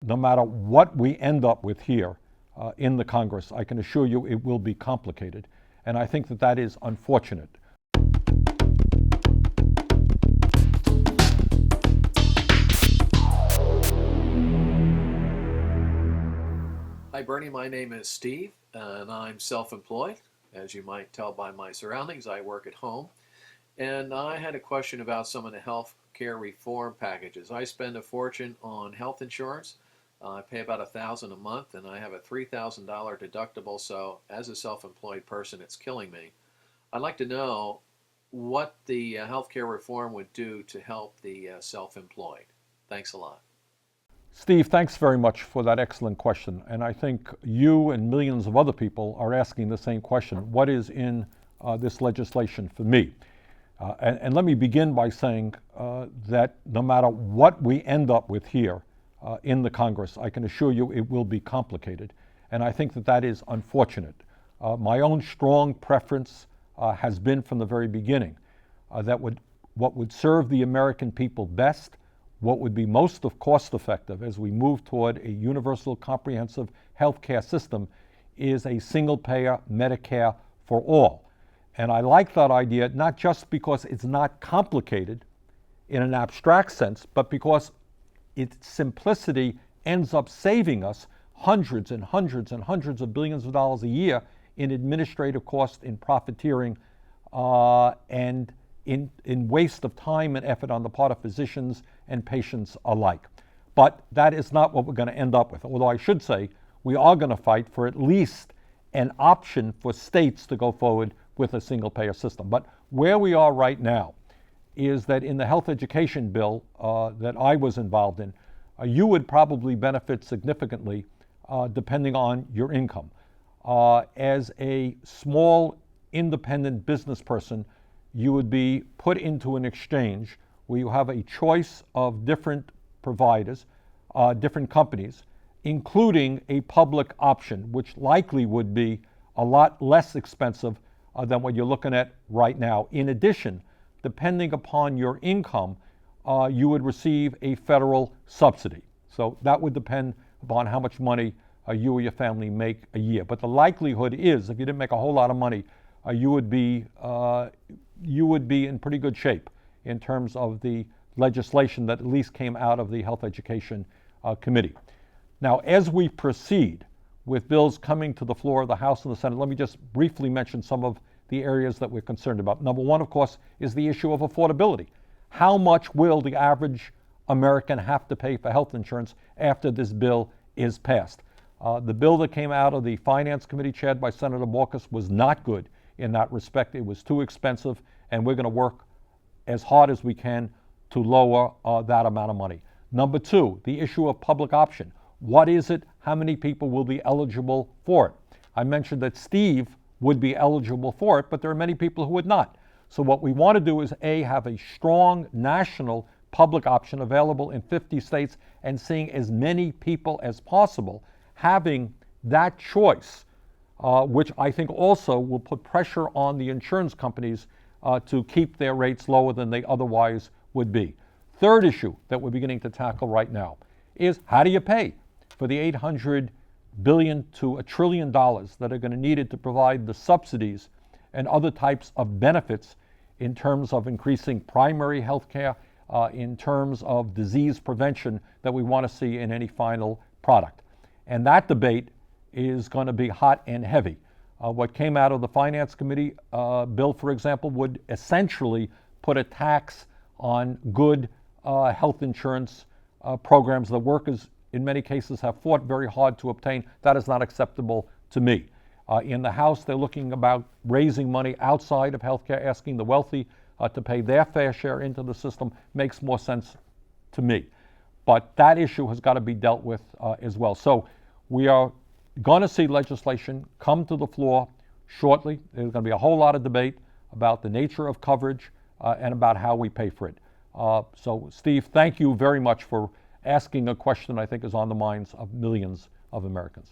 no matter what we end up with here in the Congress, I can assure you it will be complicated. And I think that that is unfortunate. Hi Bernie, my name is Steve and I'm self-employed. As you might tell by my surroundings, I work at home. And I had a question about some of the health care reform packages. I spend a fortune on health insurance. I pay about $1,000 a month and I have a $3,000 deductible, so as a self-employed person it's killing me. I'd like to know what the health care reform would do to help the self-employed. Thanks a lot. Steve, thanks very much for that excellent question. And I think you and millions of other people are asking the same question. What is in this legislation for me? And let me begin by saying that no matter what we end up with here in the Congress, I can assure you it will be complicated. And I think that that is unfortunate. My own strong preference has been from the very beginning that what would serve the American people best, what would be most cost effective as we move toward a universal comprehensive health care system is a single payer Medicare for all. And I like that idea, not just because it's not complicated in an abstract sense, but because its simplicity ends up saving us hundreds and hundreds and hundreds of billions of dollars a year in administrative costs, in profiteering, and in waste of time and effort on the part of physicians and patients alike. But that is not what we're going to end up with. Although I should say we are going to fight for at least an option for states to go forward with a single payer system. But where we are right now is that in the health education bill that I was involved in, you would probably benefit significantly depending on your income. As a small independent business person, you would be put into an exchange where you have a choice of different providers, different companies, including a public option, which likely would be a lot less expensive than what you're looking at right now. In addition, depending upon your income, you would receive a federal subsidy. So that would depend upon how much money you or your family make a year. But the likelihood is, if you didn't make a whole lot of money, you would be in pretty good shape in terms of the legislation that at least came out of the Health Education Committee. Now, as we proceed with bills coming to the floor of the House and the Senate, let me just briefly mention some of the areas that we're concerned about. Number one, of course, is the issue of affordability. How much will the average American have to pay for health insurance after this bill is passed? The bill that came out of the Finance Committee chaired by Senator Marcus was not good in that respect. It was too expensive, and we're going to work as hard as we can to lower that amount of money. Number two, the issue of public option. What is it? How many people will be eligible for it? I mentioned that Steve would be eligible for it, but there are many people who would not. So what we want to do is A, have a strong national public option available in 50 states and seeing as many people as possible having that choice, which I think also will put pressure on the insurance companies to keep their rates lower than they otherwise would be. Third issue that we're beginning to tackle right now is how do you pay for the $800 billion to $1 trillion that are going to need it to provide the subsidies and other types of benefits in terms of increasing primary health care, in terms of disease prevention that we want to see in any final product. And that debate is going to be hot and heavy. What came out of the Finance Committee bill, for example, would essentially put a tax on good health insurance programs that workers in many cases have fought very hard to obtain. That is not acceptable to me. In the House, they're looking about raising money outside of healthcare, asking the wealthy to pay their fair share into the system. Makes more sense to me. But that issue has got to be dealt with as well. So we are going to see legislation come to the floor shortly. There's going to be a whole lot of debate about the nature of coverage and about how we pay for it. So Steve, thank you very much for asking a question I think is on the minds of millions of Americans.